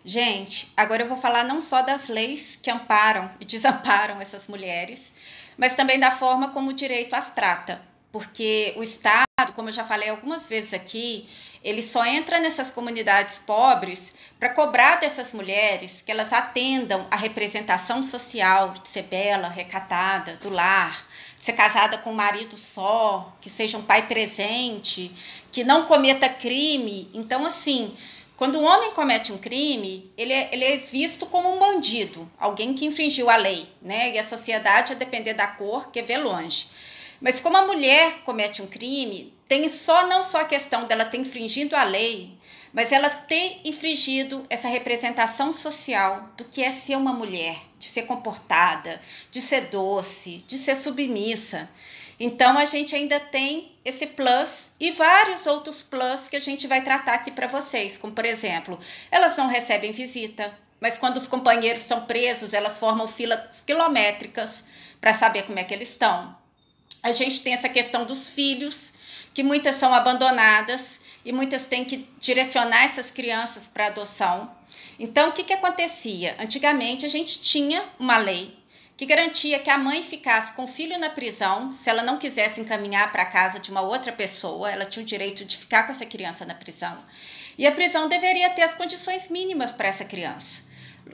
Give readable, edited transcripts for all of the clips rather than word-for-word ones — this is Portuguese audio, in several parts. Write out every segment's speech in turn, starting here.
Gente, agora eu vou falar não só das leis que amparam e desamparam essas mulheres, mas também da forma como o direito as trata. Porque o Estado, como eu já falei algumas vezes aqui, ele só entra nessas comunidades pobres para cobrar dessas mulheres que elas atendam à representação social de ser bela, recatada, do lar, de ser casada com um marido só, que seja um pai presente, que não cometa crime. Então, assim, quando um homem comete um crime, ele é visto como um bandido, alguém que infringiu a lei, né? E a sociedade, a depender da cor, quer ver longe. Mas como a mulher comete um crime, tem não só a questão dela ter infringido a lei, mas ela ter infringido essa representação social do que é ser uma mulher, de ser comportada, de ser doce, de ser submissa. Então a gente ainda tem esse plus e vários outros plus que a gente vai tratar aqui para vocês, como por exemplo, elas não recebem visita, mas quando os companheiros são presos, elas formam filas quilométricas para saber como é que eles estão. A gente tem essa questão dos filhos, que muitas são abandonadas e muitas têm que direcionar essas crianças para adoção. Então, o que acontecia? Antigamente, a gente tinha uma lei que garantia que a mãe ficasse com o filho na prisão, se ela não quisesse encaminhar para a casa de uma outra pessoa, ela tinha o direito de ficar com essa criança na prisão. E a prisão deveria ter as condições mínimas para essa criança.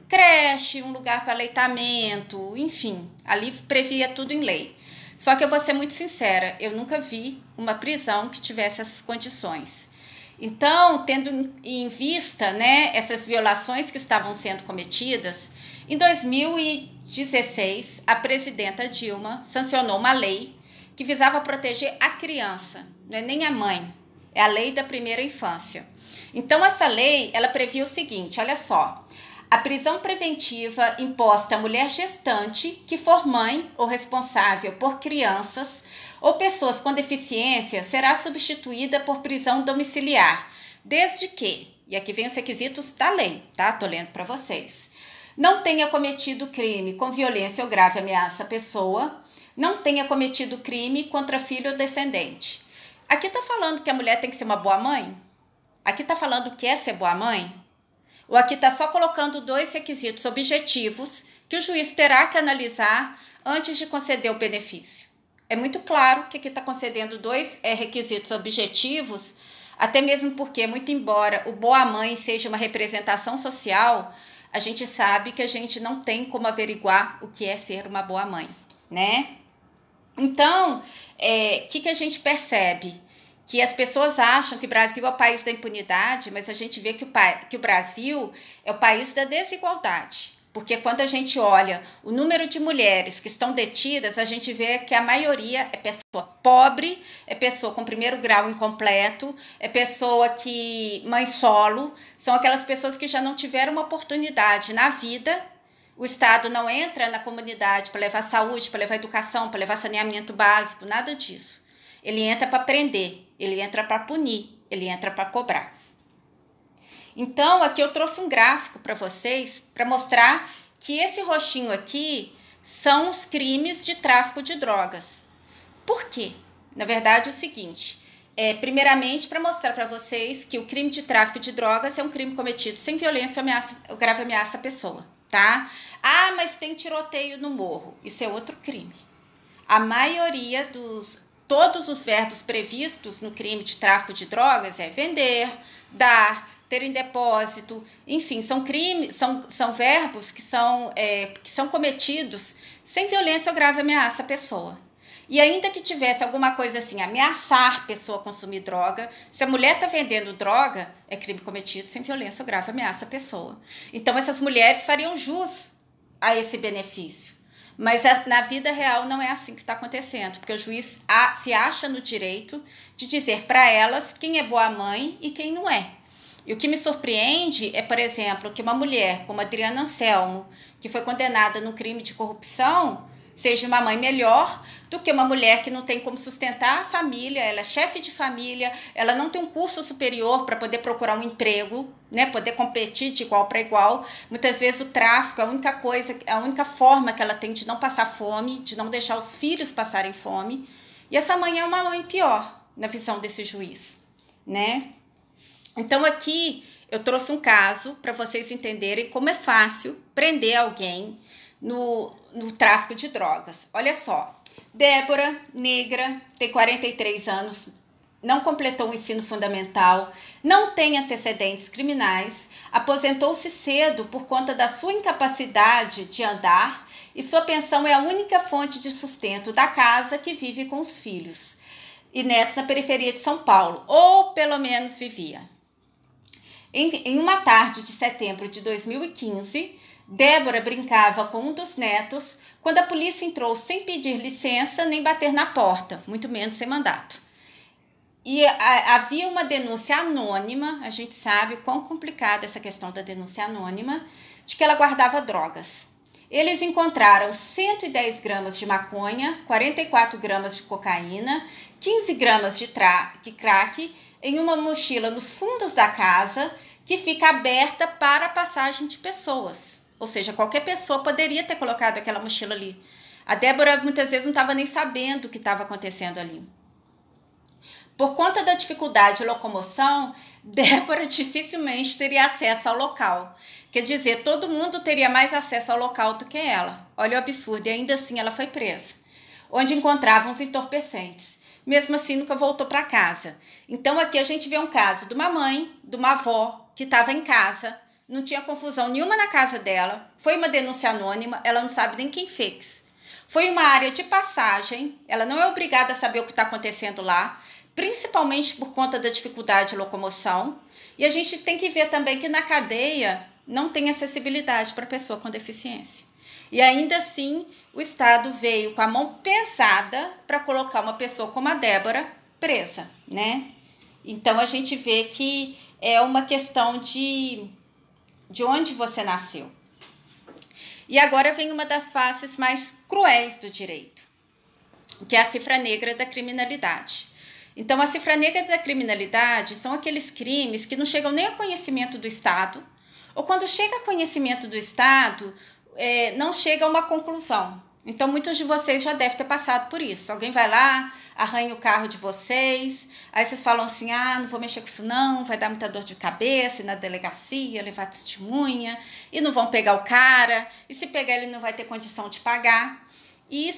Creche, um lugar para aleitamento, enfim, ali previa tudo em lei. Só que eu vou ser muito sincera, eu nunca vi uma prisão que tivesse essas condições. Então, tendo em vista, né, essas violações que estavam sendo cometidas, em 2016, a presidenta Dilma sancionou uma lei que visava proteger a criança, não é nem a mãe, é a lei da primeira infância. Então, essa lei, ela previa o seguinte, olha só, a prisão preventiva imposta à mulher gestante que for mãe ou responsável por crianças ou pessoas com deficiência será substituída por prisão domiciliar, desde que, e aqui vem os requisitos da lei, tá? Tô lendo para vocês. Não tenha cometido crime com violência ou grave ameaça à pessoa, não tenha cometido crime contra filho ou descendente. Aqui tá falando que a mulher tem que ser uma boa mãe? Aqui tá falando que é ser boa mãe? Ou aqui está só colocando dois requisitos objetivos que o juiz terá que analisar antes de conceder o benefício. É muito claro que aqui está concedendo dois requisitos objetivos, até mesmo porque, muito embora o boa mãe seja uma representação social, a gente sabe que a gente não tem como averiguar o que é ser uma boa mãe, né? Então, que a gente percebe? Que as pessoas acham que o Brasil é o país da impunidade, mas a gente vê que o Brasil é o país da desigualdade. Porque quando a gente olha o número de mulheres que estão detidas, a gente vê que a maioria é pessoa pobre, é pessoa com primeiro grau incompleto, é pessoa que mãe solo, são aquelas pessoas que já não tiveram uma oportunidade na vida. O Estado não entra na comunidade para levar saúde, para levar educação, para levar saneamento básico, nada disso. Ele entra para prender, ele entra para punir, ele entra para cobrar. Então, aqui eu trouxe um gráfico para vocês para mostrar que esse roxinho aqui são os crimes de tráfico de drogas. Por quê? Na verdade, é o seguinte, primeiramente para mostrar para vocês que o crime de tráfico de drogas é um crime cometido sem violência ou grave ameaça à pessoa, tá? Ah, mas tem tiroteio no morro, isso é outro crime. A maioria todos os verbos previstos no crime de tráfico de drogas é vender, dar, ter em depósito, enfim, são crimes, são verbos que são cometidos sem violência ou grave ameaça à pessoa. E ainda que tivesse alguma coisa assim, ameaçar a pessoa a consumir droga, se a mulher está vendendo droga, é crime cometido sem violência ou grave ameaça à pessoa. Então essas mulheres fariam jus a esse benefício. Mas na vida real não é assim que está acontecendo, porque o juiz se acha no direito de dizer para elas quem é boa mãe e quem não é. E o que me surpreende é, por exemplo, que uma mulher como a Adriana Anselmo, que foi condenada no crime de corrupção, seja uma mãe melhor do que uma mulher que não tem como sustentar a família, ela é chefe de família, ela não tem um curso superior para poder procurar um emprego, né, poder competir de igual para igual. Muitas vezes o tráfico é a única forma que ela tem de não passar fome, de não deixar os filhos passarem fome. E essa mãe é uma mãe pior, na visão desse juiz, né? Então aqui eu trouxe um caso para vocês entenderem como é fácil prender alguém no tráfico de drogas. Olha só, Débora, negra, tem 43 anos, não completou o ensino fundamental, não tem antecedentes criminais, aposentou-se cedo por conta da sua incapacidade de andar e sua pensão é a única fonte de sustento da casa que vive com os filhos e netos na periferia de São Paulo, ou pelo menos vivia. Em uma tarde de setembro de 2015, Débora brincava com um dos netos quando a polícia entrou sem pedir licença nem bater na porta, muito menos sem mandato. E havia uma denúncia anônima, a gente sabe o quão complicada essa questão da denúncia anônima, de que ela guardava drogas. Eles encontraram 110 gramas de maconha, 44 gramas de cocaína, 15 gramas de crack em uma mochila nos fundos da casa que fica aberta para a passagem de pessoas. Ou seja, qualquer pessoa poderia ter colocado aquela mochila ali. A Débora muitas vezes não estava nem sabendo o que estava acontecendo ali. Por conta da dificuldade de locomoção, Débora dificilmente teria acesso ao local. Quer dizer, todo mundo teria mais acesso ao local do que ela. Olha o absurdo, e ainda assim ela foi presa, onde encontravam os entorpecentes. Mesmo assim, nunca voltou para casa. Então, aqui a gente vê um caso de uma mãe, de uma avó, que estava em casa, não tinha confusão nenhuma na casa dela, foi uma denúncia anônima, ela não sabe nem quem fez. Foi uma área de passagem, ela não é obrigada a saber o que está acontecendo lá, principalmente por conta da dificuldade de locomoção. E a gente tem que ver também que na cadeia não tem acessibilidade para pessoa com deficiência. E ainda assim, o Estado veio com a mão pesada para colocar uma pessoa como a Débora presa, né? Então, a gente vê que é uma questão de onde você nasceu. E agora vem uma das faces mais cruéis do direito, que é a cifra negra da criminalidade. Então, a cifra negra da criminalidade são aqueles crimes que não chegam nem a conhecimento do Estado, ou quando chega a conhecimento do Estado, não chega a uma conclusão. Então, muitos de vocês já devem ter passado por isso. Alguém vai lá, arranha o carro de vocês, aí vocês falam assim, não vou mexer com isso não, vai dar muita dor de cabeça, ir na delegacia, levar testemunha, e não vão pegar o cara, e se pegar ele não vai ter condição de pagar. E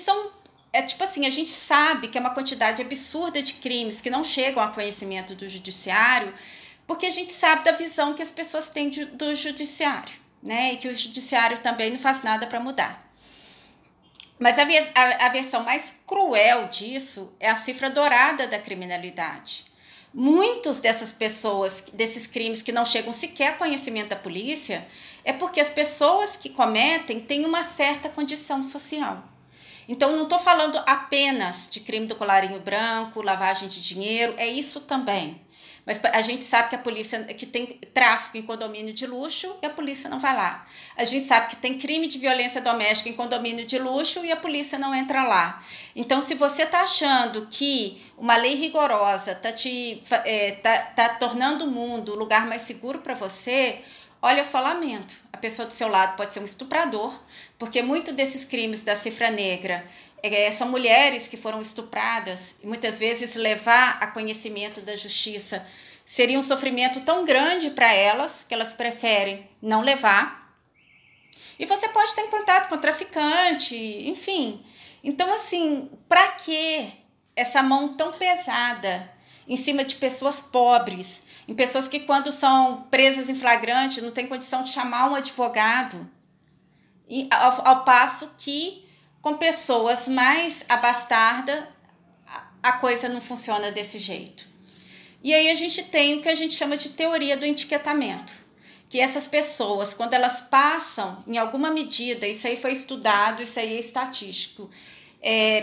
tipo assim, a gente sabe que é uma quantidade absurda de crimes que não chegam a conhecimento do judiciário, porque a gente sabe da visão que as pessoas têm do judiciário, né? E que o judiciário também não faz nada para mudar. Mas a versão mais cruel disso é a cifra dourada da criminalidade. Muitos dessas pessoas, desses crimes que não chegam sequer a conhecimento da polícia, é porque as pessoas que cometem têm uma certa condição social. Então, não estou falando apenas de crime do colarinho branco, lavagem de dinheiro, é isso também. Mas a gente sabe que a polícia, que tem tráfico em condomínio de luxo e a polícia não vai lá. A gente sabe que tem crime de violência doméstica em condomínio de luxo e a polícia não entra lá. Então, se você está achando que uma lei rigorosa tá tornando o mundo um lugar mais seguro para você, olha, eu só lamento. A pessoa do seu lado pode ser um estuprador, porque muitos desses crimes da cifra negra são mulheres que foram estupradas, e muitas vezes levar a conhecimento da justiça seria um sofrimento tão grande para elas, que elas preferem não levar. E você pode estar em contato com o traficante, enfim. Então, assim, para que essa mão tão pesada em cima de pessoas pobres, em pessoas que quando são presas em flagrante não têm condição de chamar um advogado, e ao passo que com pessoas mais abastardas, a coisa não funciona desse jeito. E aí a gente tem o que a gente chama de teoria do etiquetamento, que essas pessoas, quando elas passam, em alguma medida, isso aí foi estudado, isso aí é estatístico,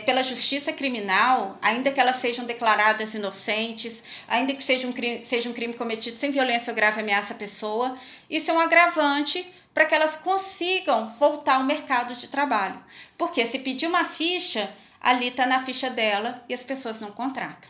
pela justiça criminal, ainda que elas sejam declaradas inocentes, ainda que seja um crime cometido sem violência ou grave ameaça à pessoa, isso é um agravante para que elas consigam voltar ao mercado de trabalho. Porque se pedir uma ficha, ali está na ficha dela e as pessoas não contratam.